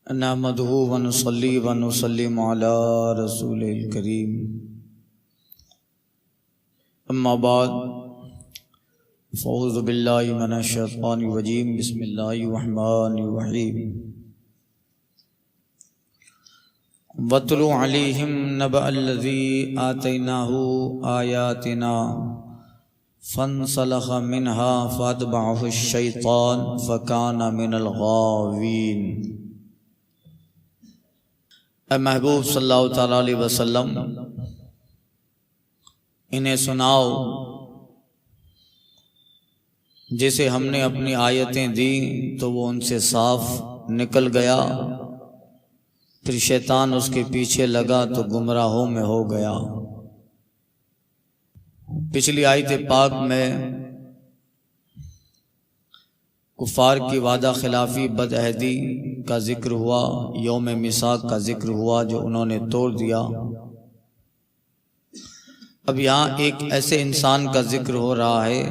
نحمدہ ونصلی ونسلم علی رسول الکریم اما بعد فاعوذ باللہ من الشیطان الرجیم بسم اللہ الرحمن الرحیم وَاتْلُ عَلَيْهِمْ نَبَأَ الَّذِي آتَيْنَاهُ آيَاتِنَا فَانْسَلَخَ مِنْهَا فَأَتْبَعَهُ الشَّيْطَانُ فَكَانَ مِنَ الْغَاوِينَ۔ اے محبوب صلی اللہ تعالیٰ علیہ وسلم، انہیں سناؤ جسے ہم نے اپنی آیتیں دیں تو وہ ان سے صاف نکل گیا، پھر شیطان اس کے پیچھے لگا تو گمراہوں میں ہو گیا۔ پچھلی آیت پاک میں کفار کی وعدہ خلافی بد عہدی کا ذکر ہوا، یوم میثاق کا ذکر ہوا جو انہوں نے توڑ دیا۔ اب یہاں ایک ایسے انسان کا ذکر ہو رہا ہے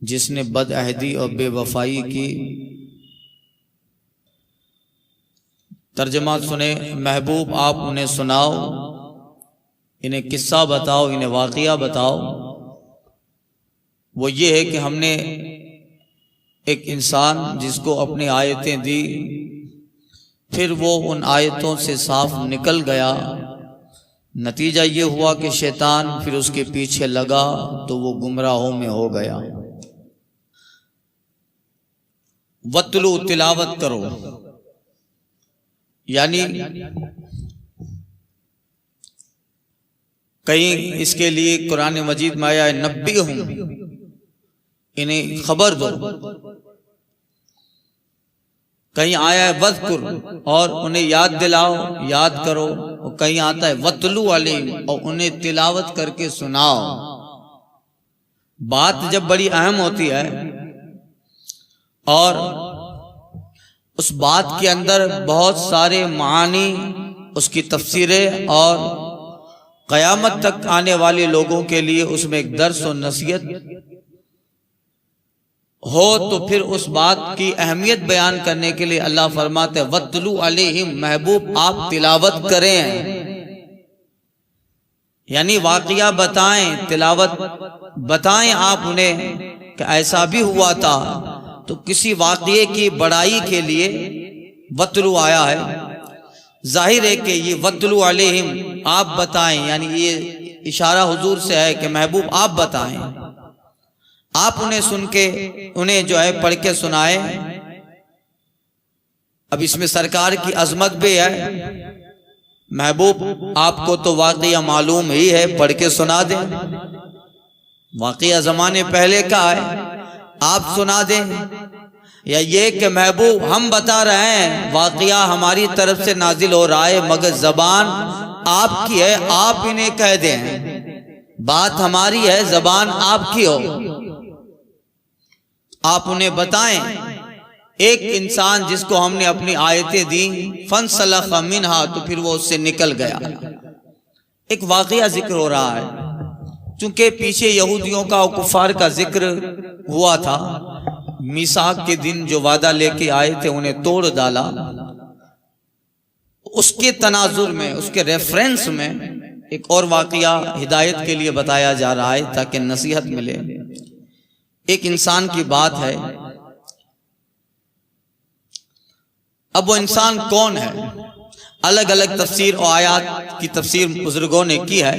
جس نے بد عہدی اور بے وفائی کی۔ ترجمہ سنیں، محبوب آپ انہیں سناؤ، انہیں قصہ بتاؤ، انہیں واقعہ بتاؤ۔ وہ یہ ہے کہ ہم نے ایک انسان جس کو اپنی آیتیں دی، پھر وہ ان آیتوں سے صاف نکل گیا، نتیجہ یہ ہوا کہ شیطان پھر اس کے پیچھے لگا تو وہ گمراہوں میں ہو گیا۔ وَاتْلُو، تلاوت کرو، یعنی کہیں اس کے لیے قرآن مجید میں آیا ہے نبئہم، انہیں خبر دو، کہیں آیا ہے وذکر، اور انہیں یاد دلاؤ، یاد کرو، اور کہیں آتا ہے وَاتْلُو عَلَيْهِمْ، اور انہیں تلاوت کر کے سناؤ۔ بات جب بڑی اہم ہوتی ہے اور اس بات کے اندر بہت سارے معانی، اس کی تفسیریں، اور قیامت تک آنے والے لوگوں کے لیے اس میں ایک درس و نصیحت ہو، تو پھر اس بات کی اہمیت بیان کرنے کے لیے اللہ فرماتے ہیں وَاتْلُو عَلَيْهِمْ، محبوب آپ تلاوت کریں، یعنی واقعہ بتائیں، تلاوت بتائیں آپ انہیں کہ ایسا بھی ہوا تھا۔ تو کسی واقعے کی بڑائی کے لیے وَاتْلُو آیا ہے، ظاہر ہے کہ یہ وَاتْلُو عَلَيْهِمْ آپ بتائیں، یعنی یہ اشارہ حضور سے ہے کہ محبوب آپ بتائیں، آپ انہیں سن کے انہیں جو ہے پڑھ کے سنائیں۔ اب اس میں سرکار کی عظمت بھی ہے، محبوب آپ کو تو واقعہ معلوم ہی ہے، پڑھ کے سنا دیں، واقعہ زمانے پہلے کا ہے، آپ سنا دیں، یا یہ کہ محبوب ہم بتا رہے ہیں واقعہ ہماری طرف سے نازل ہو رہا ہے مگر زبان آپ کی ہے، آپ انہیں کہہ دیں، بات ہماری ہے، زبان آپ کی ہو، آپ انہیں بتائیں۔ ایک انسان جس کو ہم نے اپنی آیتیں دیں فَانْسَلَخَ مِنْهَا، تو پھر وہ اس سے نکل گیا۔ ایک واقعہ ذکر ہو رہا ہے، چونکہ پیچھے یہودیوں کا اور کفار کا ذکر ہوا تھا، میثاق کے دن جو وعدہ لے کے آئے تھے انہیں توڑ ڈالا، اس کے تناظر میں، اس کے ریفرنس میں ایک اور واقعہ ہدایت کے لیے بتایا جا رہا ہے تاکہ نصیحت ملے۔ ایک انسان کی بات ہے، اب وہ انسان کون ہے؟ الگ الگ تفسیر اور آیات کی تفسیر بزرگوں نے کی ہے۔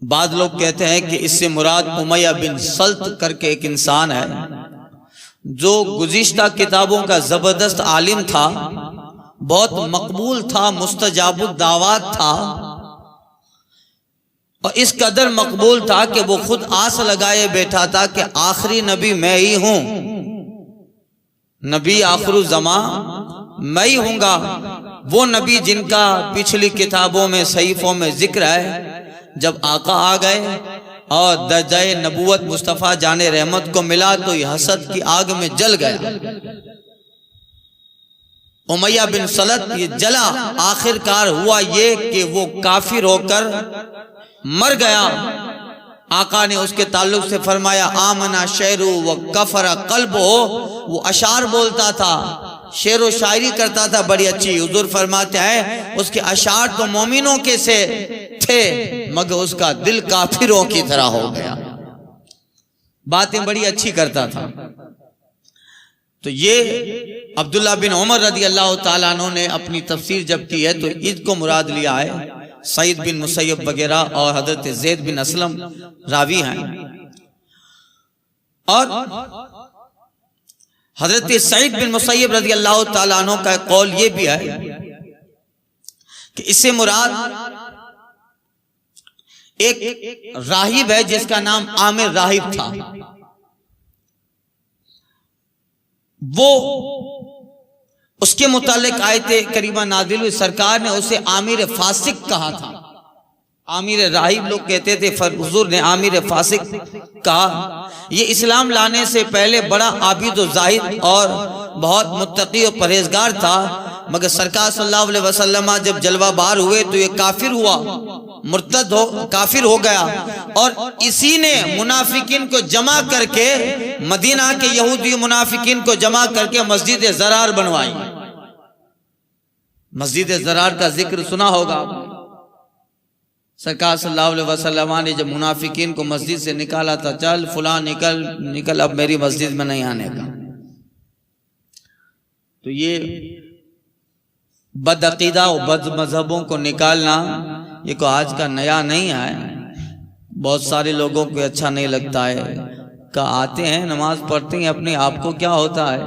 بعض لوگ کہتے ہیں کہ اس سے مراد امیہ بن سلط کر کے ایک انسان ہے جو گزشتہ کتابوں کا زبردست عالم تھا، بہت مقبول تھا، مستجاب الدعوات تھا، اور اس قدر مقبول تھا کہ وہ خود آس لگائے بیٹھا تھا کہ آخری نبی میں ہی ہوں، نبی آخر الزمان میں ہی ہوں گا، وہ نبی جن کا پچھلی کتابوں میں صحیفوں میں ذکر ہے۔ جب آقا آ گئے اور درجہ نبوت مصطفیٰ جان رحمت کو ملا تو یہ حسد کی آگ میں جل گیا، امیہ بن سلط یہ جلا۔ آخر کار ہوا یہ کہ وہ کافر ہو کر مر گیا۔ آقا نے اس کے تعلق سے فرمایا آمنا شعر و کفر قلب ہو، وہ اشعار بولتا تھا شعر و شاعری کرتا تھا بڑی اچھی. حضور فرماتے ہیں اس کے اشعار تو مومنوں کے سے تھے مگر اس کا دل کافروں کی طرح ہو گیا. باتیں بڑی اچھی کرتا تھا. تو یہ عبداللہ بن عمر رضی اللہ تعالیٰ عنہ نے اپنی تفسیر جب کی ہے تو اس کو مراد لیا ہے. سعید بن مسیب وغیرہ اور حضرت زید بن اسلم راوی ہیں. اور حضرت سعید بن مسیب رضی اللہ تعالیٰ عنہ کا قول یہ بھی ہے کہ اس سے مراد ایک راہب ہے جس کا نام عامر راہب تھا. وہ اس کے متعلق آیت کریمہ نازل ہوئی. سرکار نے اسے عامر فاسق کہا تھا. عامر راہب لوگ کہتے تھے, حضور نے عامر فاسق کہا. یہ اسلام لانے سے پہلے بڑا عابد و زاہد اور بہت متقی و پرہیزگار تھا, مگر سرکار صلی اللہ علیہ وسلم جب جلوہ بار ہوئے تو یہ کافر ہوا, مرتد کافر ہو گیا. اور اسی نے منافقین کو جمع کر کے, مدینہ کے یہودی منافقین کو جمع کر کے مسجد زرار بنوائی. مسجد زرار کا ذکر سنا ہوگا. سرکار صلی اللہ علیہ وسلم نے جب منافقین کو مسجد سے نکالا تھا, چل فلاں نکل اب میری مسجد میں نہیں آنے کا. تو یہ بد عقیدہ و بد مذہبوں کو نکالنا یہ کوئی آج کا نیا نہیں ہے. بہت سارے لوگوں کو اچھا نہیں لگتا ہے کہ آتے ہیں نماز پڑھتے ہیں, اپنے آپ کو کیا ہوتا ہے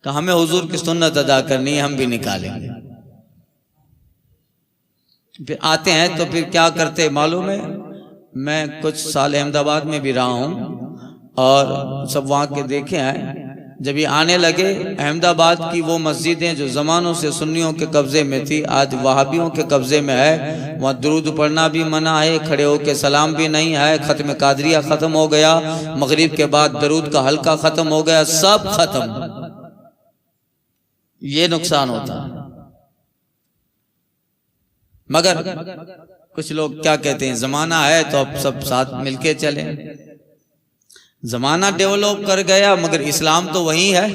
کہ ہمیں حضور کی سنت ادا کرنی ہے, ہم بھی نکالیں گے. پھر آتے ہیں تو پھر کیا کرتے معلوم ہے, میں کچھ سال احمد آباد میں بھی رہا ہوں اور سب وہاں کے دیکھے ہیں. جب یہ آنے لگے احمد آباد کی وہ مسجدیں جو زمانوں سے سنیوں کے قبضے میں تھی آج وہابیوں کے قبضے میں ہے, وہاں درود پڑھنا بھی منع ہے, کھڑے ہو کے سلام بھی نہیں ہے, ختم قادریہ ختم ہو گیا, مغرب کے بعد درود کا حلقہ ختم ہو گیا, سب ختم. یہ نقصان ہوتا ہے. مگر کچھ لوگ کیا کہتے ہیں, زمانہ ہے تو اب سب ساتھ مل کے چلیں. زمانہ ڈیولپ کر گیا مگر اسلام تو وہی ہے.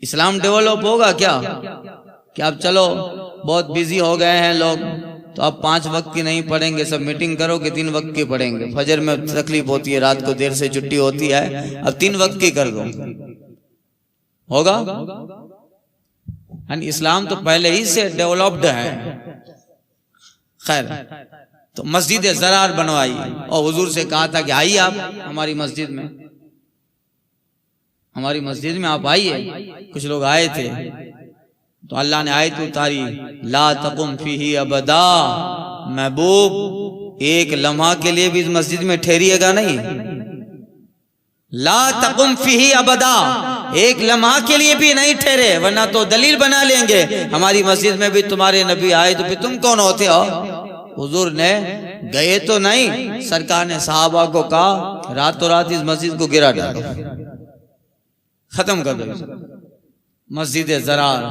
اسلام ڈیولپ ہوگا کیا کہ اب چلو بہت بیزی ہو گئے ہیں لوگ تو اب 5 وقت کی نہیں پڑھیں گے, سب میٹنگ کرو کہ 3 وقت کی پڑھیں گے. فجر میں تکلیف ہوتی ہے, رات کو دیر سے چھٹی ہوتی ہے, اب 3 وقت کی کر دو. ہوگا؟ یعنی اسلام تو پہلے ہی سے ڈیولپڈ ہے. خیر, تو مسجد زرار بنوائی اور حضور سے کہا تھا کہ آئیے آپ ہماری مسجد میں, ہماری مسجد میں آپ آئیے. کچھ لوگ آئے تھے تو اللہ نے آیت اتاری, لا تقم فیہ ابدا. محبوب ایک لمحہ کے لیے بھی اس مسجد میں ٹھہریے گا نہیں. لا تقم فیہ ابدا, ایک لمحہ کے لیے بھی نہیں ٹھہرے, ورنہ تو دلیل بنا لیں گے ہماری مسجد میں بھی تمہارے نبی آئے تو پھر تم کون ہوتے ہو. حضور نے گئے تو نہیں, سرکار نے صحابہ کو کہا راتوں رات اس مسجد کو گرا ڈالو, ختم کر دو مسجد زرار.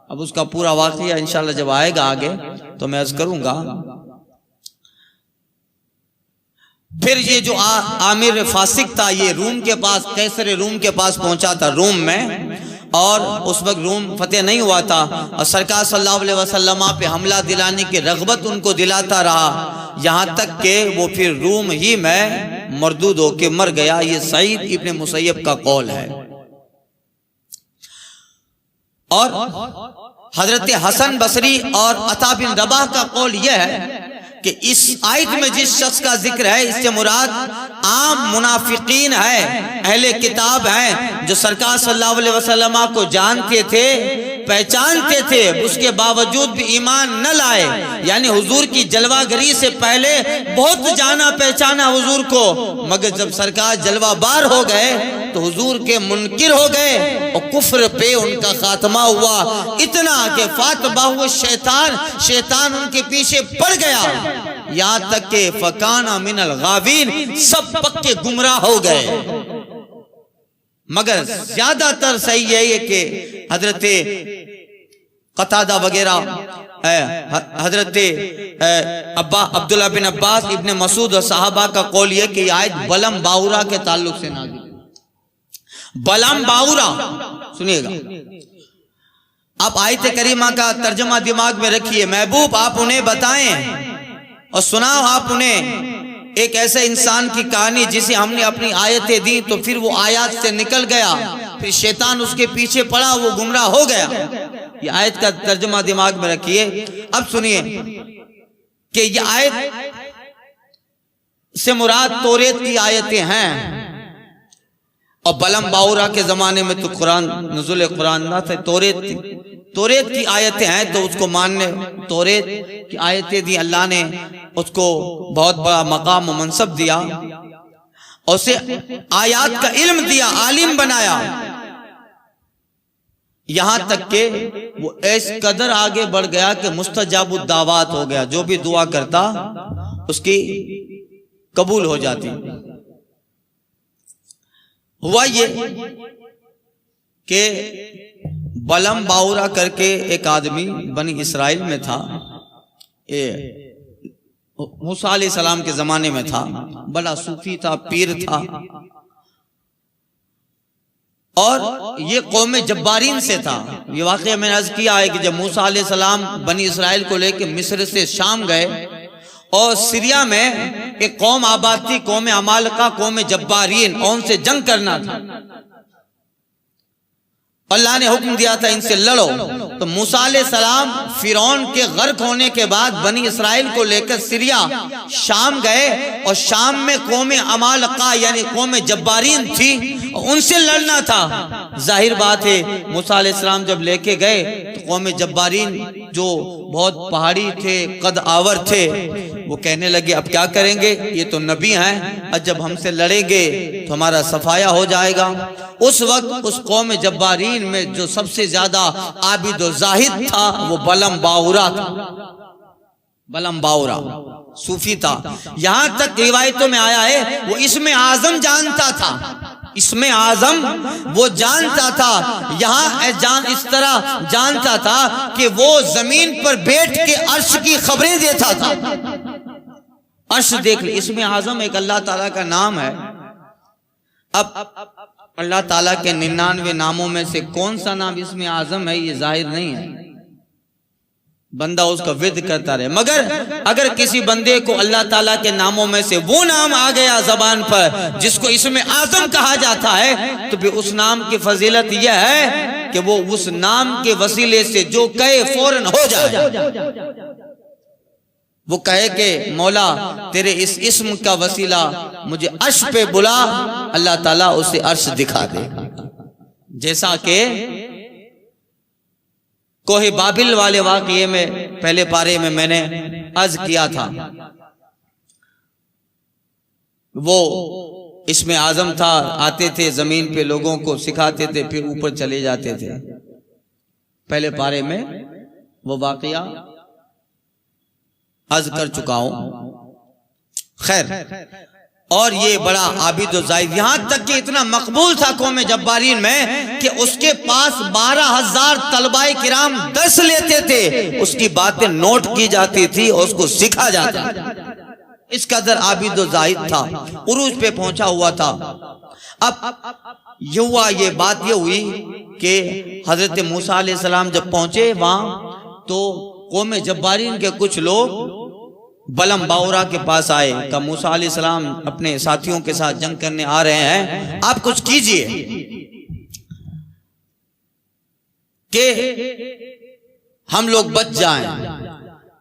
اب اس کا پورا واقعہ انشاءاللہ جب آئے گا آگے تو میں عرض کروں گا. پھر یہ جو عامر فاسق تھا یہ روم کے پاس, قیصر روم کے پاس پہنچا تھا روم میں, اور اس وقت روم فتح نہیں ہوا تھا, اور سرکار صلی اللہ علیہ وسلم پہ حملہ دلانے کی رغبت ان کو دلاتا رہا, یہاں تک کہ وہ پھر روم ہی میں مردود ہو کے مر گیا. یہ سعید ابن مسیب کا قول ہے. اور حضرت حسن بصری اور عطا بن رباح کا قول یہ ہے کہ اس آیت میں جس شخص کا ذکر ہے اس سے مراد عام منافقین ہے, اہل کتاب ہیں جو سرکار صلی اللہ علیہ وسلم کو جانتے تھے, پہچانتے تھے, اس کے باوجود بھی ایمان نہ لائے. یعنی حضور کی جلوہ گری سے پہلے بہت جانا پہچانا حضور کو, مگر جب سرکار جلوہ بار ہو گئے تو حضور کے منکر ہو گئے اور کفر پہ ان کا خاتمہ ہوا, اتنا کہ فاتبہ شیطان ان کے پیچھے پڑ گیا, یہاں تک کہ فکانا من الغاوین, سب پکے گمراہ ہو گئے. مگر زیادہ تر صحیح ہے کہ حضرت قتادہ وغیرہ, حضرت عبداللہ بن عباس, ابن مسعود اور صحابہ کا قول یہ کہ یہ آیت بلم باورا کے تعلق سے نازل ہے. بلم باورا. سنیے گا، آپ آیت کریمہ کا ترجمہ دماغ میں رکھیے. محبوب آپ انہیں بتائیں اور سناؤ آپ انہیں ایک ایسے انسان کی کہانی جسے ہم نے اپنی آیتیں دی تو پھر وہ آیات سے نکل گیا، پھر شیطان اس کے پیچھے پڑا، وہ گمراہ ہو گیا. یہ آیت کا ترجمہ دماغ میں رکھیے. اب سنیے کہ یہ آیت سے مراد توریت کی آیتیں ہیں، اور بلم باورا کے زمانے میں تو قرآن نزول قرآن نہ تھا، توریت کی آیتیں ہیں، تو اس کو ماننے توریت کی آیتیں دی. اللہ نے اس کو بہت بڑا مقام و منصب دیا، اسے آیات کا علم دیا، عالم بنایا، یہاں تک کہ وہ اس قدر آگے بڑھ گیا کہ مستجاب الدعوات ہو گیا. جو بھی دعا کرتا اس کی قبول ہو جاتی. ہوا یہ کہ بلم باورا کر کے ایک آدمی بنی اسرائیل میں تھا، موسیٰ علیہ السلام کے زمانے میں تھا، بڑا صوفی تھا، پیر تھا، اور یہ قوم جبارین سے تھا. یہ واقعہ میں نے عرض کیا ہے کہ جب موسیٰ علیہ السلام بنی اسرائیل کو لے کے مصر سے شام گئے اور سیریا میں ایک قوم آباد تھی، قوم عمالقہ، قوم جبارین، اور ان سے جنگ کرنا تھا. اللہ نے حکم دیا تھا ان سے لڑو. تو موسیٰ علیہ السلام فرعون کے غرق ہونے کے بعد بنی اسرائیل کو لے کر سیریا شام گئے، اور شام میں قوم عمالقہ یعنی قوم جبارین تھی، ان سے لڑنا تھا. ظاہر بات ہے موسیٰ علیہ السلام جب لے کے گئے تو قوم جبارین جو بہت پہاڑی تھے، قد آور تھے، وہ کہنے لگے اب کیا کریں گے، یہ تو نبی ہیں، اور جب ہم سے لڑیں گے تو ہمارا صفایا ہو جائے گا. اس وقت اس قوم جبارین میں جو سب سے زیادہ عابد و زاہد تھا وہ بلم باورا تھا. بلم باورا صوفی تھا. یہاں تک روایتوں میں آیا ہے وہ اسم اعظم جانتا تھا، اسم اعظم وہ جانتا تھا. یہاں اس طرح جانتا تھا کہ وہ زمین پر بیٹھ کے عرش کی خبریں دیتا تھا. عرش دیکھ لیں، اسم اعظم ایک اللہ تعالیٰ کا نام ہے. اب اللہ تعالیٰ کے 99 ناموں میں سے کون سا نام اسم اعظم ہے یہ ظاہر نہیں ہے، بندہ اس کا ورد کرتا رہے. مگر اگر کسی بندے کو اللہ تعالیٰ کے ناموں میں سے وہ نام آ گیا زبان پر جس کو اسم اعظم کہا جاتا ہے، تو پھر اس نام کی فضیلت یہ ہے کہ وہ اس نام کے وسیلے سے جو کہے فوراً ہو جائے. وہ کہے کہ مولا تیرے اس اسم کا وسیلہ مجھے عرش پہ بلا، اللہ تعالیٰ اسے عرش دکھا دے. جیسا کہ کوہ بابل والے واقعے میں پہلے پارے میں میں نے عرض کیا تھا، وہ اسم اعظم تھا، آتے تھے زمین پہ لوگوں کو سکھاتے تھے، پھر اوپر چلے جاتے تھے. پہلے پارے میں وہ واقعہ عرض کر چکا ہوں. خیر، اور یہ بڑا عابد و زاہد، یہاں تک کہ اتنا مقبول تھا قوم جبارین میں کہ اس کے پاس 12,000 طلبہ کرام درس لیتے تھے، اس کی باتیں نوٹ کی جاتی تھی اور اس کو سکھا جاتا تھا. اس قدر عابد و زاہد تھا، عروج پہ پہنچا ہوا تھا. اب یہ بات یہ ہوئی کہ حضرت موسیٰ علیہ السلام جب پہنچے وہاں تو قوم جبارین کے کچھ لوگ بلم باورا کے پاس آئے، کہ موسیٰ علیہ السلام اپنے ساتھیوں کے ساتھ جنگ کرنے آ رہے ہیں، آپ کچھ کیجئے کہ ہم لوگ بچ جائیں.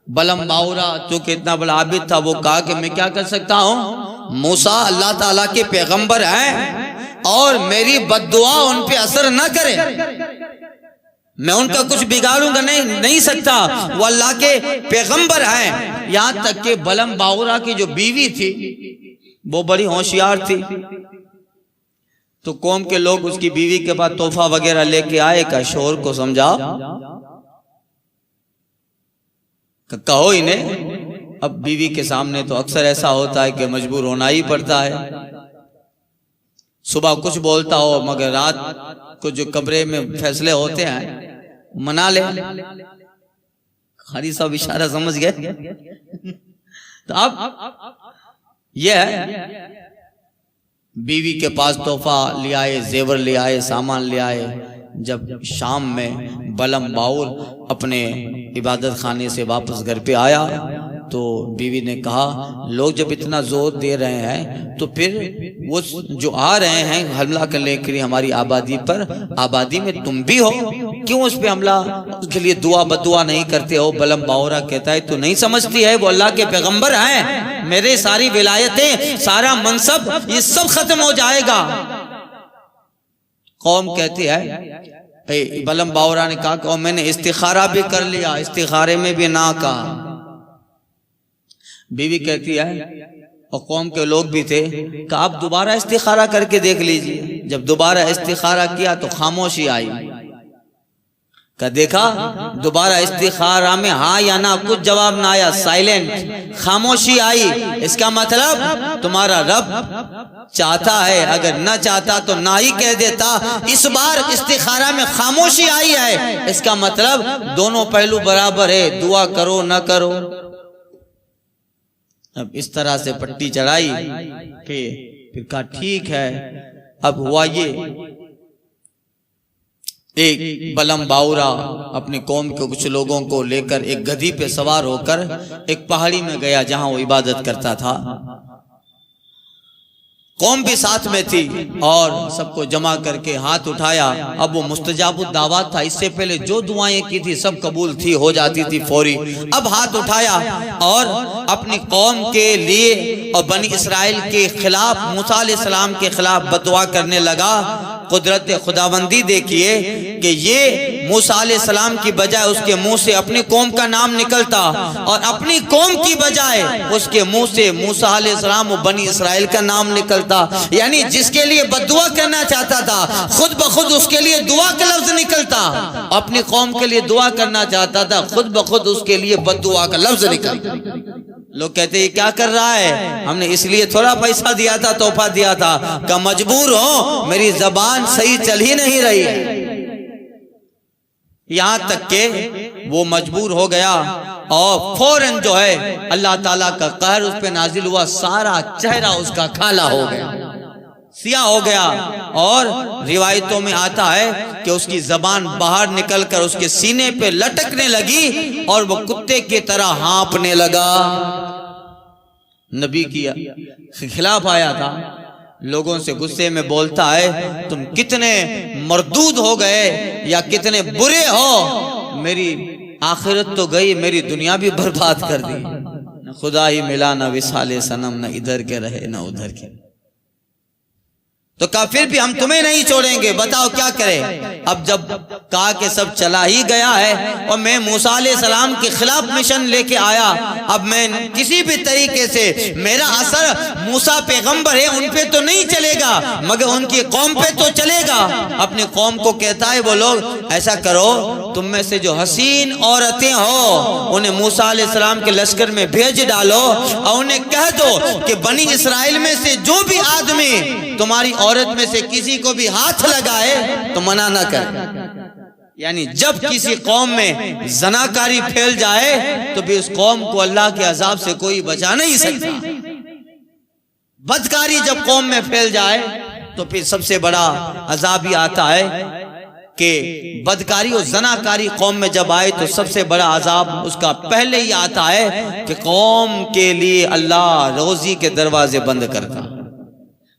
بلم باورا چونکہ اتنا بڑا عابد تھا، وہ کہا کہ میں کیا کر سکتا ہوں، موسیٰ اللہ تعالیٰ کے پیغمبر ہیں اور میری بد دعا ان پہ اثر نہ کرے، میں ان کا کچھ بگاڑوں گا نہیں سکتا، وہ اللہ کے پیغمبر ہیں. یہاں تک کہ بلم باورا کی جو بیوی تھی وہ بڑی ہوشیار تھی، تو قوم کے لوگ اس کی بیوی کے بعد تحفہ وغیرہ لے کے آئے، کہ شوہر کو سمجھا، کہو انہیں. اب بیوی کے سامنے تو اکثر ایسا ہوتا ہے کہ مجبور ہونا ہی پڑتا ہے. صبح کچھ بولتا ہو مگر رات کو جو کمرے میں فیصلے ہوتے ہیں منا لے. خاری صاحب اشارہ سمجھ گئے. تو اب یہ ہے بیوی کے پاس تحفہ لے آئے، زیور لے آئے، سامان لے آئے۔ جب شام میں بلم باور اپنے عبادت خانے سے واپس گھر پہ آیا تو بیوی نے کہا لوگ جب اتنا زور دے رہے ہیں تو پھر وہ جو آ رہے ہیں حملہ کرنے کے لیے ہماری آبادی پر، آبادی میں تم بھی ہو، کیوں اس پہ حملہ، اس کے لیے دعا بدعا نہیں کرتے ہو؟ بلم باورا کہتا ہے تو نہیں سمجھتی ہے وہ اللہ کے پیغمبر ہیں، میرے ساری ولایتیں، سارا منصب، یہ سب ختم ہو جائے گا۔ قوم کہتی ہے، بلم باورا نے کہا کہ میں نے استخارہ بھی کر لیا، استخارے میں بھی نہ کہا۔ بیوی کہتی ہے، اور قوم کے لوگ بھی تھے، کہ آپ دوبارہ استخارہ کر کے دیکھ لیجئے۔ جب دوبارہ استخارہ کیا تو خاموشی آئی، کہ دیکھا دوبارہ استخارہ میں ہاں یا نہ کچھ جواب نہ آیا، سائلنٹ، خاموشی آئی۔ اس کا مطلب تمہارا رب چاہتا ہے، اگر نہ چاہتا تو نہ ہی کہہ دیتا۔ اس بار استخارہ میں خاموشی آئی ہے، اس کا مطلب دونوں پہلو برابر ہے، دعا کرو نہ کرو۔ اب اس طرح سے پٹی چڑھائی کہ پھر کہا ٹھیک ہے۔ اب ہوا یہ، ایک بلم باورا اپنی قوم کے کچھ لوگوں کو لے کر ایک گدھی پہ سوار ہو کر ایک پہاڑی میں گیا جہاں وہ عبادت کرتا تھا۔ قوم بھی ساتھ میں تھی اور سب کو جمع کر کے ہاتھ اٹھایا۔ اب وہ مستجاب الدعوات تھا، اس سے پہلے جو دعائیں کی تھی سب قبول تھی، ہو جاتی تھی فوری۔ اب ہاتھ اٹھایا اور اپنی قوم کے لیے اور بنی اسرائیل کے خلاف، موسیٰ علیہ السلام کے خلاف بددعا کرنے لگا۔ قدرت خداوندی دیکھیے کہ یہ موسیٰ علیہ السلام کی بجائے اس کے منہ سے اپنی قوم کا نام نکلتا، اور اپنی قوم کی بجائے اس کے منہ سے موسیٰ علیہ السلام و بنی اسرائیل کا نام نکلتا۔ یعنی جس کے لیے بددعا کرنا چاہتا تھا خود بخود اس کے لیے دعا کا لفظ نکلتا، اپنی قوم کے لیے دعا کرنا چاہتا تھا خود بخود اس کے لیے بددعا کا لفظ نکلتا۔ لوگ کہتے ہیں یہ کیا کر رہا ہے؟ ہم نے اس لیے تھوڑا پیسہ دیا تھا، تحفہ دیا تھا کہ مجبور ہو، میری زبان صحیح چل ہی نہیں رہی ہے۔ یہاں تک کہ وہ مجبور ہو گیا اور فوراً جو ہے اللہ تعالیٰ کا قہر اس پہ نازل ہوا، سارا چہرہ اس کا کالا ہو گیا، سیاہ ہو گیا، اور روایتوں میں آتا ہے کہ اس کی زبان باہر نکل کر اس کے سینے پہ لٹکنے لگی اور وہ کتے کی طرح ہانپنے لگا۔ نبی کی خلاف آیا تھا، لوگوں سے غصے میں بولتا ہے تم کتنے مردود ہو گئے یا کتنے برے ہو، میری آخرت تو گئی، میری دنیا بھی برباد کر دی، نہ خدا ہی ملا، نہ وصال صنم، نہ ادھر کے رہے نہ ادھر کے۔ تو کہا پھر بھی ہم تمہیں نہیں چھوڑیں گے، بتاؤ کیا کرے۔ اب جب کہا کہ سب چلا ہی گیا ہے اور میں موسیٰ علیہ السلام کے خلاف مشن لے کے آیا، اب میں کسی بھی طریقے سے، میرا اثر موسیٰ پیغمبر ہے ان پہ تو نہیں چلے گا مگر ان کی قوم پہ تو چلے گا۔ اپنی قوم کو کہتا ہے وہ لوگ ایسا کرو، تم میں سے جو حسین عورتیں ہو انہیں موسیٰ علیہ السلام کے لشکر میں بھیج ڈالو اور انہیں کہہ دو کہ بنی اسرائیل میں سے جو بھی آدمی تمہاری عورت میں سے کسی کو بھی ہاتھ لگائے تو منع نہ کر۔ یعنی جب کسی قوم میں زناکاری پھیل جائے تو بھی اس قوم کو اللہ کے عذاب سے کوئی بچا نہیں سکتا۔ بدکاری جب قوم میں پھیل جائے تو پھر سب سے بڑا عذاب ہی آتا ہے کہ بدکاری اور زناکاری قوم میں جب آئے تو سب سے بڑا عذاب اس کا پہلے ہی آتا ہے کہ قوم کے لیے اللہ روزی کے دروازے بند کرتا۔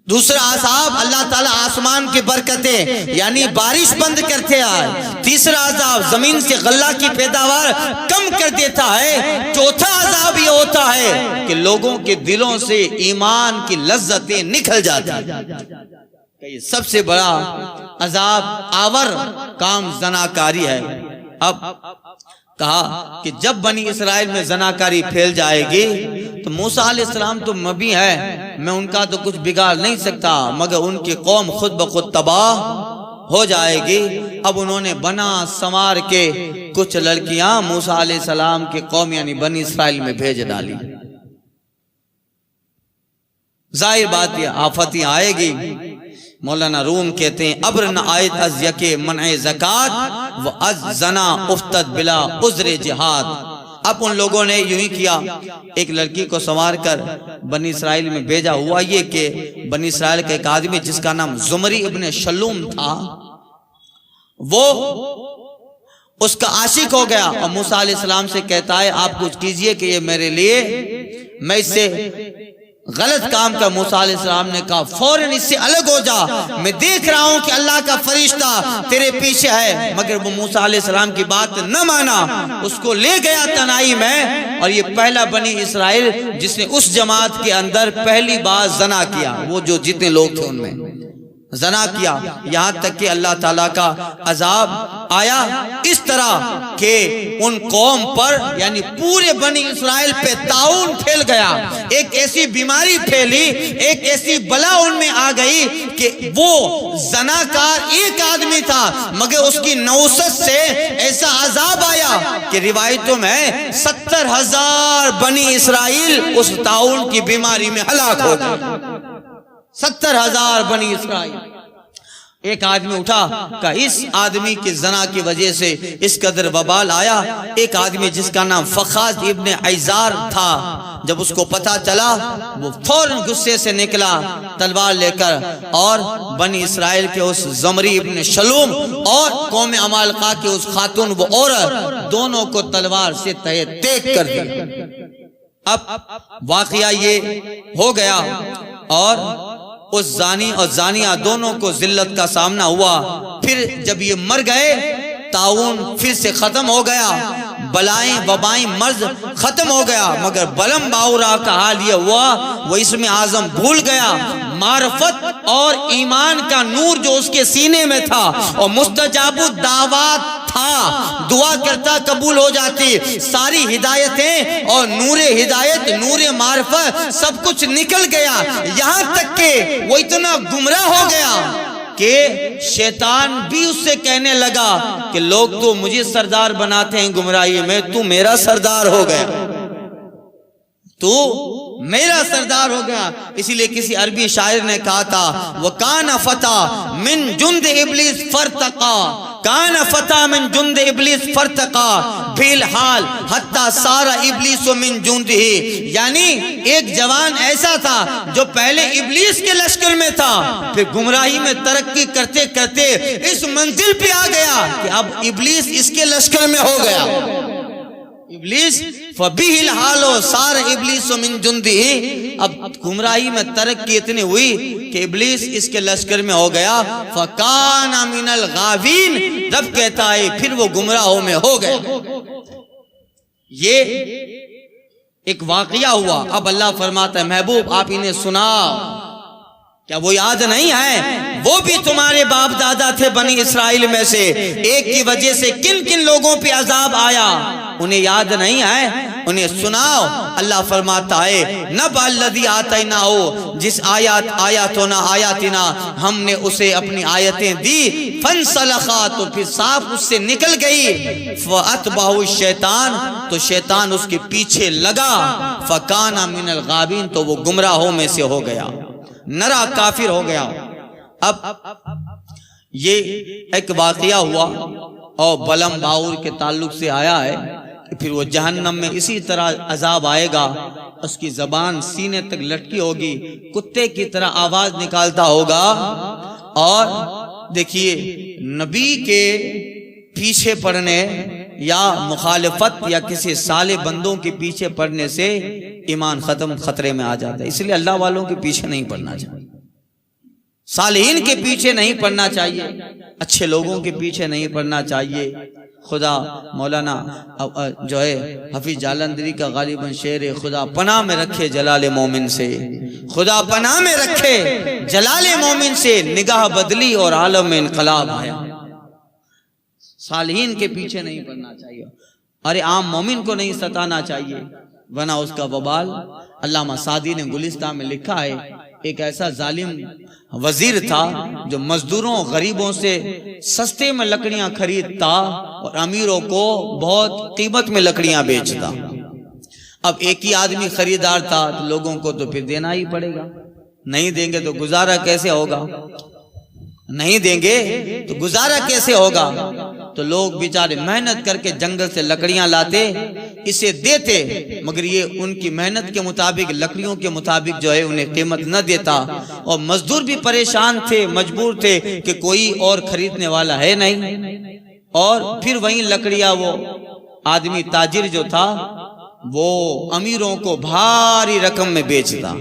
دوسرا عذاب اللہ تعالیٰ آسمان کی برکتیں یعنی بارش بند کرتے آئے۔ تیسرا عذاب زمین سے غلہ کی پیداوار کم کر دیتا ہے۔ چوتھا عذاب یہ ہوتا ہے کہ لوگوں کے دلوں سے ایمان کی لذتیں نکل جاتی ہیں۔ یہ سب سے بڑا عذاب آور کام زناکاری ہے۔ اب کہا کہ جب بنی اسرائیل میں زناکاری پھیل جائے گی تو موسیٰ علیہ السلام تو نبی ہے، میں ان کا تو کچھ بگاڑ نہیں سکتا مگر ان کی قوم خود بخود تباہ ہو جائے گی۔ اب انہوں نے بنا سنوار کے کچھ لڑکیاں موسیٰ علیہ السلام کی قوم یعنی بنی اسرائیل میں بھیج ڈالی۔ ظاہر بات یہ آفتیں آئے گی۔ مولانا روم کہتے ہیں ابر نہ آیت از یک منع زکات و از زنا افتد بلا عذر جہاد۔ اب ان لوگوں نے یوں ہی کیا، ایک لڑکی کو سنوار کر بنی اسرائیل میں بھیجا۔ ہوا یہ کہ بنی اسرائیل کا ایک آدمی جس کا نام زمری ابن شلوم تھا، وہ اس کا عاشق ہو گیا اور موسیٰ علیہ السلام سے کہتا ہے آپ کچھ کیجئے کہ یہ میرے لیے، میں اس سے غلط کام کا۔ موسیٰ علیہ السلام نے کہا فوراً اس سے الگ ہو جا، میں دیکھ رہا ہوں کہ اللہ کا فرشتہ تیرے پیچھے ہے۔ مگر وہ موسیٰ علیہ السلام کی بات نہ مانا، اس کو لے گیا تنہائی میں، اور یہ پہلا بنی اسرائیل جس نے اس جماعت کے اندر پہلی بار زنا کیا، وہ جو جتنے لوگ تھے ان میں زنا کیا، یہاں تک کہ اللہ تعالیٰ کا عذاب آیا اس طرح کہ ان قوم پر یعنی پورے بنی اسرائیل پہ طاعون پھیل گیا۔ ایک ایسی بیماری پھیلی، ایک ایسی بلا ان میں آ گئی کہ وہ زناکار ایک آدمی تھا مگر اس کی نوست سے ایسا عذاب آیا کہ روایتوں میں 70,000 بنی اسرائیل اس طاعون کی بیماری میں ہلاک ہو گئے۔ 70,000 بنی اسرائیل۔ ایک آدمی اٹھا کہ اس آدمی کی زنا کی وجہ سے اس قدر وبال آیا۔ ایک آدمی جس کا نام فخاذ ابن عیزار تھا، جب اس کو پتا چلا وہ فوراً غصے سے نکلا تلوار لے کر، اور بنی اسرائیل کے اس زمری ابن شلوم اور قوم عمالقہ کے اس خاتون وہ عورت دونوں کو تلوار سے تہہ تیگ کر دیا۔ اب واقعہ یہ ہو گیا اور اس زانی اور زانیہ دونوں کو ذلت کا سامنا ہوا۔ پھر جب یہ مر گئے طاعون پھر سے ختم ہو گیا، بلائیں وبائیں مرض ختم ہو گیا، مگر بلم باورا کا حال یہ ہوا وہ اسم اعظم بھول گیا۔ معرفت اور ایمان کا نور جو اس کے سینے میں تھا اور مستجاب الدعوات تھا، دعا کرتا قبول ہو جاتی، ساری ہدایتیں اور نور ہدایت نور معرفت سب کچھ نکل گیا، یہاں تک کہ وہ اتنا گمراہ ہو گیا کہ شیطان بھی اس سے کہنے لگا کہ لوگ تو مجھے سردار بناتے ہیں گمراہی میں، تو میرا سردار ہو گیا، تو میرا سردار ہو گیا۔ اسی لئے کسی عربی شاعر نے کہا تھا وَكَانَ فَتَى مِن جُنْدِ إِبْلِيسِ فَارْتَقَى کان فتح من جند ابلیس فرتقا فی الحال حتی سار ابلیس من جندہ، یعنی ایک جوان ایسا تھا جو پہلے ابلیس کے لشکر میں تھا، پھر گمراہی میں ترقی کرتے کرتے اس منزل پہ آ گیا کہ اب ابلیس اس کے لشکر میں ہو گیا۔ ابلیس فبیہ الحال سار ابلیس من جندہ، اب گمراہی میں ترقی اتنی ہوئی کہ ابلیس اس کے لشکر میں ہو گیا۔ فکان من الغاوین، رب کہتا ہے پھر وہ گمراہوں میں ہو گئے۔ یہ ایک واقعہ ہوا۔ اب اللہ فرماتا ہے محبوب آپ انہیں سناؤ، کیا وہ یاد نہیں ہے؟ وہ بھی تمہارے باپ دادا تھے بنی اسرائیل میں سے، ایک کی وجہ سے کن کن لوگوں پہ عذاب آیا، انہیں یاد نہیں ہے؟ انہیں سناؤ۔ اللہ فرماتا ہے نبأ الذی آتیناہ، جس آیاتنا ہم نے اسے اپنی آیتیں دی، فانسلخا، تو پھر صاف اس سے نکل گئی، فاتبعہ الشیطان، تو شیطان اس کے پیچھے لگا، فکان من الغابین، تو وہ گمراہوں میں سے ہو گیا، نرا کافر ہو گیا۔ اب یہ ایک واقعہ ہوا اور بلم باور کے تعلق سے آیا ہے کہ پھر وہ جہنم میں اسی طرح عذاب آئے گا، اس کی زبان سینے تک لٹکی ہوگی، کتے کی طرح آواز نکالتا ہوگا۔ اور دیکھیے نبی کے پیچھے پڑنے یا مخالفت یا کسی صالح بندوں کے پیچھے پڑنے سے ایمان خطرے میں آ جاتا ہے، اس لیے اللہ والوں کے پیچھے نہیں پڑنا چاہیے، صالحین کے پیچھے نہیں پڑنا چاہیے، اچھے لوگوں کے پیچھے نہیں پڑنا چاہیے۔ خدا مولانا جو ہے حفیظ جالندری کا غالباً شعر ہے، خدا پناہ میں رکھے جلال مومن سے، خدا پناہ میں رکھے جلال مومن سے، نگاہ بدلی اور عالم میں انقلاب آیا۔ صالحین کے پیچھے نہیں پڑنا چاہیے، ارے عام مومن کو نہیں ستانا چاہیے ورنہ اس کا وبال۔ علامہ سعدی نے گلستان میں لکھا ہے ایک ایسا ظالم وزیر تھا جو مزدوروں غریبوں سے سستے میں لکڑیاں خریدتا اور امیروں کو بہت قیمت میں لکڑیاں بیچتا۔ اب ایک ہی آدمی خریدار تھا تو لوگوں کو تو پھر دینا ہی پڑے گا، نہیں دیں گے تو گزارا کیسے ہوگا، نہیں دیں گے تو گزارا کیسے ہوگا۔ تو لوگ بیچارے محنت کر کے جنگل سے لکڑیاں لاتے، اسے دیتے، مگر یہ ان کی محنت کے مطابق، لکڑیوں کے مطابق جو ہے انہیں قیمت نہ دیتا، اور مزدور بھی پریشان تھے، مجبور تھے کہ کوئی اور خریدنے والا ہے نہیں، اور پھر وہیں لکڑیاں وہ آدمی تاجر جو تھا وہ امیروں کو بھاری رقم میں بیچتا،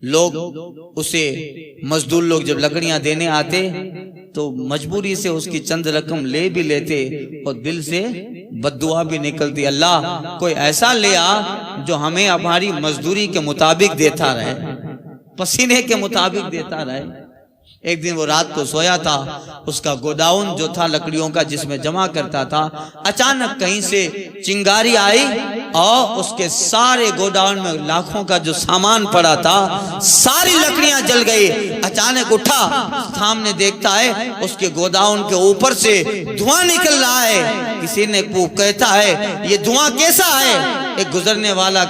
لوگ اسے مزدور لوگ جب لکڑیاں دینے آتے تو مجبوری سے اس کی چند رقم لے بھی لیتے اور دل سے بد دعا بھی نکلتی، اللہ کوئی ایسا لے آ جو ہمیں ہماری مزدوری کے مطابق دیتا رہے، پسینے کے مطابق دیتا رہے۔ ایک دن وہ رات کو سویا تھا، اس کا گوداؤن جو تھا لکڑیوں کا جس میں جمع کرتا تھا، اچانک کہیں سے چنگاری آئی اور اس کے سارے گوداؤن میں لاکھوں کا جو سامان پڑا تھا ساری لکڑیاں جل گئی۔ اچانک اٹھا، سامنے دیکھتا ہے اس کے گوداؤن کے اوپر سے دھواں نکل رہا ہے، کسی نے کہتا ہے یہ دھواں کیسا ہے؟ ایک گزرنے والا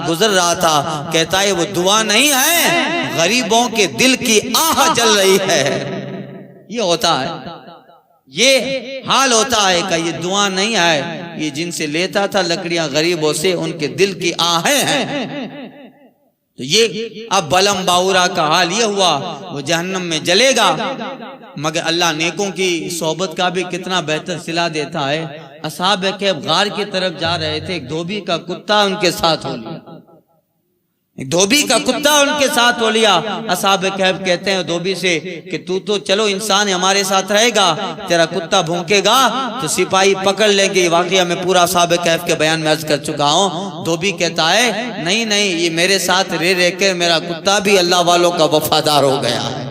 گزر رہا تھا، کہتا ہے وہ دھواں نہیں ہے، غریبوں کے دل کی آہ جل رہی ہے۔ یہ ہوتا ہے، یہ حال ہوتا ہے کہ یہ دعا نہیں ہے، یہ جن سے لیتا تھا لکڑیاں غریبوں سے، ان کے دل کی آہیں ہیں۔ تو یہ اب بلم باورا کا حال یہ ہوا، وہ جہنم میں جلے گا، مگر اللہ نیکوں کی صحبت کا بھی کتنا بہتر صلہ دیتا ہے۔ اصحاب کہف غار کی طرف جا رہے تھے، ایک دھوبی کا کتا ان کے ساتھ ہو لیا، دھوبی کا کتا ان کے ساتھ ہو لیا۔ اصحاب کہف کہتے ہیں دھوبی سے کہ تو چلو انسان ہمارے ساتھ رہے گا، تیرا کتا بھونکے گا تو سپاہی پکڑ لیں گے۔ واقعہ میں پورا اصحاب کہف کے بیان میں عرض کر چکا ہوں۔ دھوبی کہتا ہے نہیں نہیں، یہ میرے ساتھ رہ کے میرا کتا بھی اللہ والوں کا وفادار ہو گیا ہے۔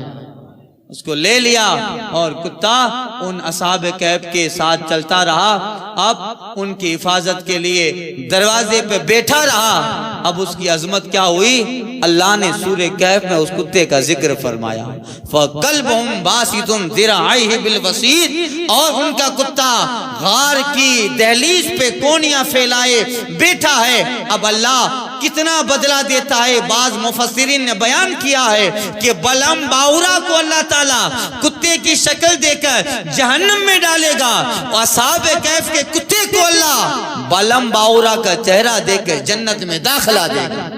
اس کو لے لیا اور کتا ان اصحاب کہف کے ساتھ چلتا رہا، اب ان کی حفاظت کے لیے دروازے پہ بیٹھا رہا۔ اب اس کی عظمت کیا ہوئی؟ اللہ نے سورہ کہف میں اس کتے کا ذکر فرمایا، فَقَلْبُهُمْ بَاسِطٌ ذِرَاعَيْهِ بِالْوَسِيدِ، اور ان کا کتا غار کی دہلیز پہ کونیاں پھیلائے بیٹھا ہے۔ اب اللہ کتنا بدلہ دیتا ہے، بعض مفسرین نے بیان کیا ہے کہ بلم باورا کو اللہ تعالیٰ کتے کی شکل دے کر جہنم میں ڈالے گا، اور اصحاب کہف کے کتے کو اللہ بلم باورا کا چہرہ دے کر جنت میں داخلہ دے گا۔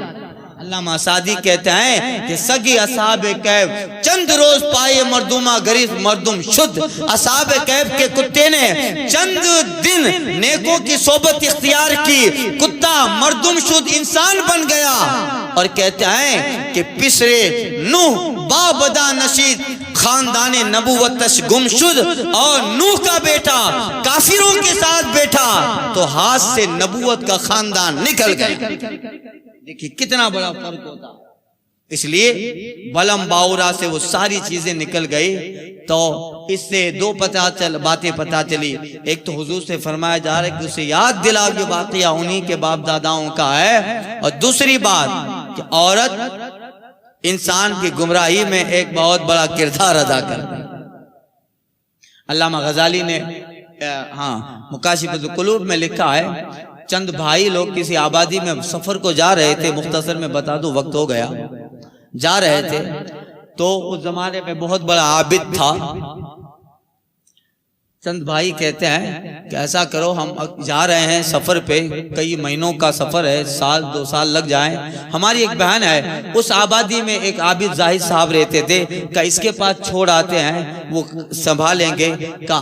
علامہ سعدی کہتے ہیں کہ سگی اصحاب کہف چند روز پائے مردمہ غریب مردم شد، اصحاب کہف کے کتے نے چند دن نیکوں کی صحبت اختیار کی، کتا مردم شد انسان بن گیا۔ اور کہتے ہیں کہ پسرے نوح بابدا نشید خاندان نبوت تش گم شد، اور نوح کا بیٹا کافروں کے ساتھ بیٹھا تو ہاتھ سے نبوت کا خاندان نکل گیا۔ دیکھیے کتنا بڑا فرق ہوتا، اس لیے بلم باورا سے وہ ساری چیزیں نکل گئی۔ تو اس سے دو باتیں پتہ چلی، ایک تو حضور سے فرمایا جا رہا ہے کہ اسے یاد دلاؤ جو واقعہ انہی کے باپ داداؤں کا ہے، اور دوسری بات کہ عورت انسان کی گمراہی میں ایک بہت بڑا کردار ادا کرتی ہے۔ علامہ غزالی نے مکاشف القلوب میں لکھا ہے، چند بھائی لوگ کسی آبادی میں سفر کو جا رہے تھے، مختصر میں بتا دوں وقت ہو گیا، جا رہے تھے تو اس زمانے میں بہت بڑا عابد تھا۔ چند بھائی کہتے ہیں کہ ایسا کرو، ہم جا رہے ہیں سفر پہ، کئی مہینوں کا سفر ہے، سال 2 سال لگ جائیں، ہماری ایک بہن ہے اس آبادی میں، ایک عابد زاہد صاحب رہتے تھے، کہ اس کے پاس چھوڑ آتے ہیں، وہ سنبھالیں گے، کہ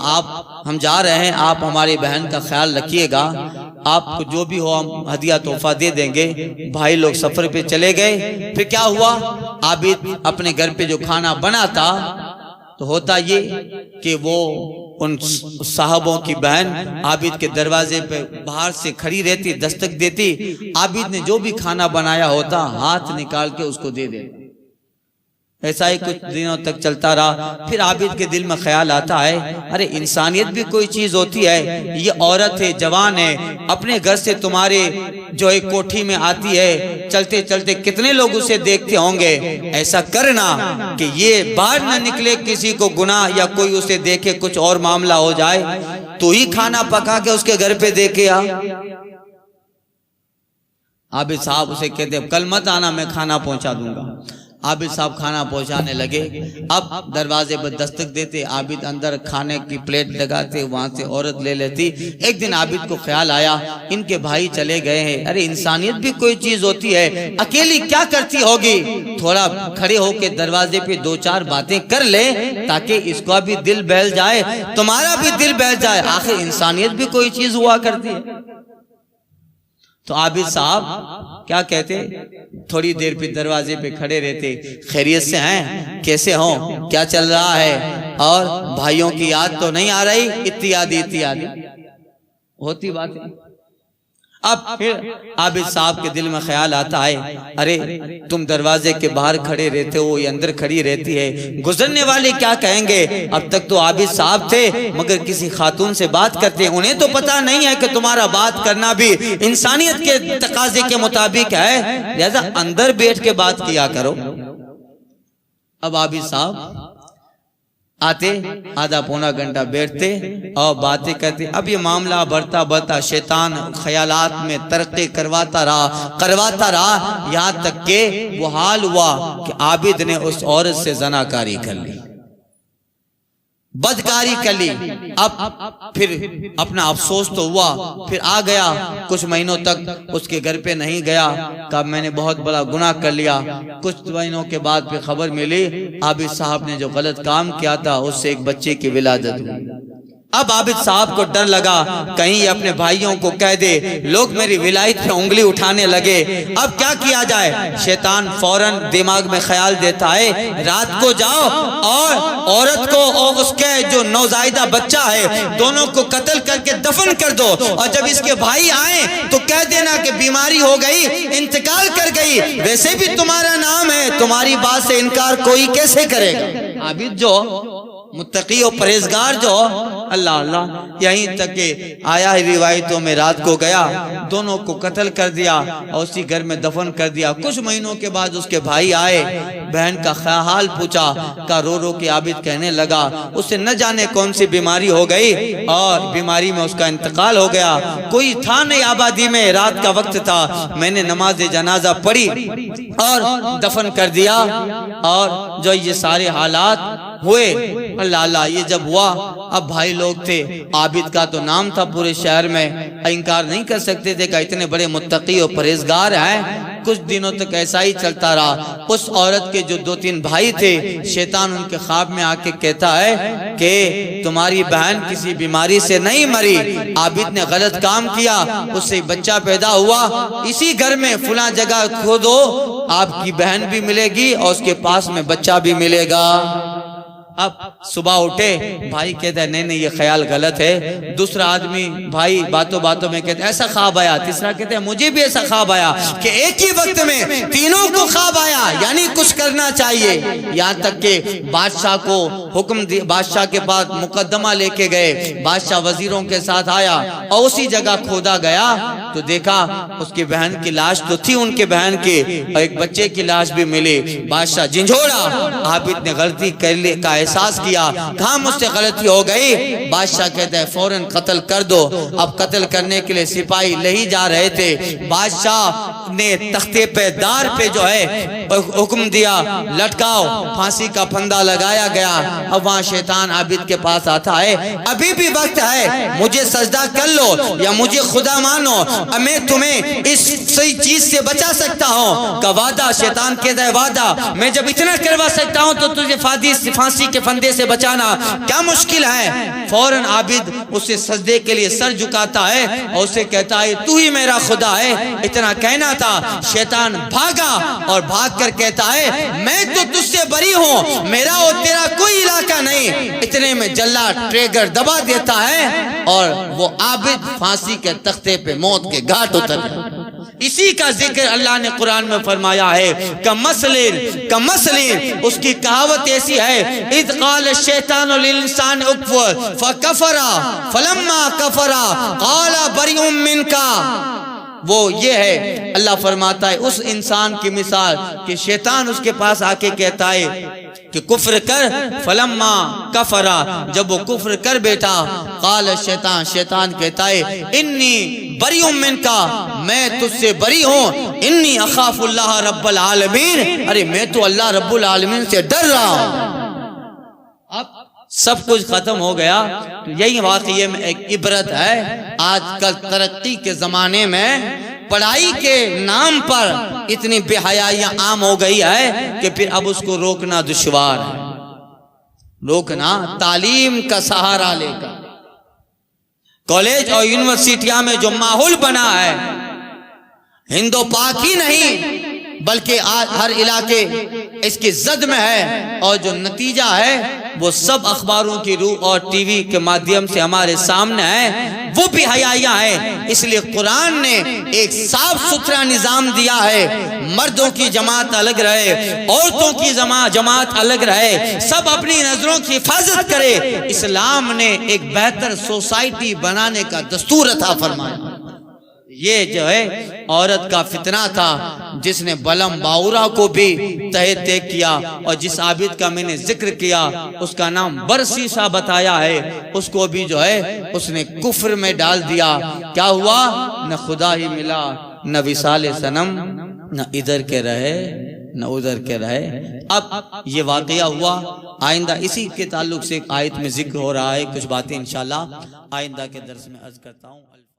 ہم جا رہے ہیں، آپ ہماری بہن کا خیال رکھیے گا، آپ کو جو بھی ہو ہم ہدیہ تحفہ دے دیں گے۔ بھائی لوگ سفر پہ چلے گئے۔ پھر کیا ہوا، عابد اپنے گھر پہ جو کھانا بناتا تو ہوتا یہ کہ وہ ان صاحبوں کی بہن عابد کے دروازے پہ باہر سے کھڑی رہتی، دستک دیتی، عابد نے جو بھی کھانا بنایا ہوتا ہاتھ نکال کے اس کو دے دیتا۔ ایسا ہی کچھ دنوں تک چلتا رہا۔ پھر عابد کے دل میں خیال آتا ہے، ارے انسانیت بھی کوئی چیز ہوتی ہے، یہ عورت ہے، جوان ہے، اپنے گھر سے تمہارے جو ایک کوٹھی میں آتی ہے، چلتے چلتے کتنے لوگ اسے دیکھتے ہوں گے، ایسا کرنا کہ یہ باہر نہ نکلے کسی کو گناہ، یا کوئی اسے دیکھے کچھ اور معاملہ ہو جائے، تو ہی کھانا پکا کے اس کے گھر پہ دے کے آ۔ عابد صاحب اسے کہتے ہیں کل مت آنا، میں کھانا پہنچا دوں گا۔ عابد صاحب کھانا پہنچانے لگے. اب دروازے پر دستک دیتے, عابد اندر کھانے کی پلیٹ لگاتے, وہاں سے عورت لے لیتی. ایک دن عابد کو خیال آیا ان کے بھائی چلے گئے ہیں, ارے انسانیت بھی کوئی چیز ہوتی ہے, اکیلی کیا کرتی ہوگی, تھوڑا کھڑے ہو کے دروازے پہ دو چار باتیں کر لے تاکہ اس کا بھی دل بہل جائے, تمہارا بھی دل بہل جائے, آخر انسانیت بھی کوئی چیز ہوا کرتی ہے. تو عابد صاحب کیا کہتے, تھوڑی دیر پہ دروازے پہ کھڑے رہتے, خیریت سے ہیں, کیسے ہوں, کیا چل رہا ہے, اور بھائیوں کی یاد تو نہیں آ رہی, اتیادی ہوتی باتیں. اب پھر عابد صاحب کے دل میں خیال آتا ہے, ارے تم دروازے کے باہر کھڑے رہتے ہو, یہ اندر کھڑی رہتی ہے, گزرنے والے کیا کہیں گے. اب تک تو عابد صاحب تھے مگر کسی خاتون سے بات کرتے, انہیں تو پتا نہیں ہے کہ تمہارا بات کرنا بھی انسانیت کے تقاضے کے مطابق ہے, لہذا اندر بیٹھ کے بات کیا کرو. اب عابد صاحب آتے, آدھا پونا گھنٹہ بیٹھتے اور باتیں کرتے. اب یہ معاملہ بڑھتا شیطان خیالات میں ترقی کرواتا رہا یہاں تک کہ وہ حال ہوا کہ عابد نے اس عورت سے زناکاری کر لی, بدکاری کر لی. اب پھر اپنا افسوس تو ہوا, پھر آ گیا, کچھ مہینوں تک اس کے گھر پہ نہیں گیا, کہا میں نے بہت بڑا گناہ کر لیا. کچھ مہینوں کے بعد پھر خبر ملی عابد صاحب نے جو غلط کام کیا تھا اس سے ایک بچے کی ولادت ہوئی. اب عابد صاحب کو ڈر لگا کہیں یہ اپنے بھائیوں کو کہہ دے, لوگ میری ولایت پہ انگلی اٹھانے لگے. اب کیا کیا جائے, شیطان فوراً دماغ میں خیال دیتا ہے, رات کو جاؤ اور عورت کو اور اس کے جو نوزائیدہ بچہ ہے دونوں کو قتل کر کے دفن کر دو, اور جب اس کے بھائی آئیں تو کہہ دینا کہ بیماری ہو گئی, انتقال کر گئی, ویسے بھی تمہارا نام ہے, تمہاری بات سے انکار کوئی کیسے کرے گا. عابد جو متقی و پرہیزگار جو اللہ یہیں تک کہ آیا ہے روایتوں میں, رات کو گیا, دونوں کو قتل کر دیا اور اسی گھر میں دفن کر دیا. کچھ مہینوں کے بعد اس کے بھائی آئے, بہن کا حال پوچھا, کا رو رو کے عابد کہنے لگا اسے نہ جانے کون سی بیماری ہو گئی اور بیماری میں اس کا انتقال ہو گیا, کوئی تھا نہیں آبادی میں, رات کا وقت تھا, میں نے نماز جنازہ پڑھی اور دفن کر دیا. اور جو یہ سارے حالات ہوئے, اللہ یہ جب ہوا, اب بھائی لوگ تھے, عابد کا تو نام تھا پورے شہر میں, انکار نہیں کر سکتے تھے کہ اتنے بڑے متقی اور پرہیزگار ہیں. کچھ دنوں تک ایسا ہی چلتا رہا. اس عورت کے جو 2-3 بھائی تھے, شیطان ان کے خواب میں آ کے کہتا ہے کہ تمہاری بہن کسی بیماری سے نہیں مری, عابد نے غلط کام کیا, اس سے بچہ پیدا ہوا, اسی گھر میں فلاں جگہ کھودو, آپ کی بہن بھی ملے گی اور اس کے پاس میں بچہ بھی ملے گا. اب صبح اٹھے, بھائی کہتا ہے نہیں یہ خیال غلط ہے. دوسرا آدمی بھائی باتوں میں کہتا ہے ایسا خواب آیا. تیسرا کہتا ہے مجھے بھی ایسا خواب آیا, کہ ایک ہی وقت میں تینوں کو خواب آیا, یعنی کچھ کرنا چاہیے. یہاں تک کہ بادشاہ کو حکم دیا, بادشاہ کے پاس مقدمہ لے کے گئے, بادشاہ وزیروں کے ساتھ آیا اور اسی جگہ کھودا گیا تو دیکھا اس کی بہن کی لاش تو تھی ان کے بہن کی, اور ایک بچے کی لاش بھی ملی. بادشاہ جھنجھوڑا, عابد نے غلطی کر لی کا احساس کیا, کہاں مجھ سے غلطی ہو گئی. بادشاہ کہتا ہے فوراً قتل کر دو. اب قتل کرنے کے لیے سپاہی لے ہی جا رہے تھے, بادشاہ نے تختے پہ دار پہ جو ہے حکم دیا لٹکاؤ, پھانسی کا پھندا لگایا گیا. اب وہاں شیطان عابد کے پاس آتا ہے, ابھی بھی وقت ہے, مجھے سجدہ کر لو یا مجھے خدا مانو, میں تمہیں اس صحیح چیز سے بچا سکتا ہوں. کا وعدہ, شیطان کہتا ہے وعدہ, میں جب اتنا کروا سکتا ہوں تو تجھے پھانسی کے پھندے سے بچانا کیا مشکل ہے. فوراً عابد اسے سجدے کے لیے سر جھکاتا ہے اور اسے کہتا ہے تو ہی میرا خدا ہے. اتنا کہنا تھا, شیطان بھاگا اور بھاگ کر کہتا ہے میں تو تجھ سے بری ہوں, میرا اور تیرا کوئی علاقہ نہیں. اتنے میں جلاد ٹریگر دبا دیتا ہے اور وہ عابد پھانسی کے تختے پہ موت کے گھاٹ اتر گیا. اسی کا ذکر اللہ نے قرآن میں فرمایا ہے, کمثل, اس کی کہاوت ایسی ہے, اذ قال الشیطان للانسان اکفر فکفر فلما کفر قال بریء منک. وہ یہ ہے, اللہ فرماتا ہے اس انسان کی مثال کہ شیطان اس کے پاس آ کے کہتا ہے کہ کفر کر, فلما کفرا, جب وہ کفر کر بیٹھا, قال شیطان کہتا ہے انی بریء منکا، میں تجھ سے بری ہوں، انی اخاف اللہ رب العالمین، ارے میں تو اللہ رب العالمین سے ڈر رہا ہوں۔ اب سب کچھ ختم ہو گیا، تو یہی واقعے میں ایک عبرت ہے۔ آج کل ترقی کے زمانے میں پڑھائی کے نام پر اتنی بے حیائیاں عام ہو گئی ہے کہ پھر اب اس کو روکنا دشوار ہے۔ روکنا تعلیم کا سہارا لے کر، کالج اور یونیورسٹیاں میں جو ماحول بنا ہے، ہندو پاک ہی نہیں بلکہ آج ہر علاقے اس کی زد میں ہے، اور جو نتیجہ ہے وہ سب اخباروں کی روح اور ٹی وی کے مادھیم سے ہمارے سامنے ہے، وہ بھی حیائیاں ہیں۔ اس لیے قرآن نے ایک صاف ستھرا نظام دیا ہے، مردوں کی جماعت الگ رہے، عورتوں کی جماعت الگ رہے، سب اپنی نظروں کی حفاظت کرے۔ اسلام نے ایک بہتر سوسائٹی بنانے کا دستور عطا فرمایا۔ یہ جو ہے عورت کا فتنہ تھا جس نے بلم باورا کو بھی تہہ تے کیا، اور جس عابد کا میں نے ذکر کیا اس کا نام برسیسا بتایا ہے، اس کو بھی جو ہے اس نے کفر میں ڈال دیا۔ کیا ہوا؟ نہ خدا ہی ملا، نہ وصال صنم، نہ ادھر کے رہے نہ ادھر کے رہے۔ اب یہ واقعہ ہوا۔ آئندہ اسی کے تعلق سے ایک آیت میں ذکر ہو رہا ہے، کچھ باتیں انشاءاللہ آئندہ کے درس میں عرض کرتا ہوں۔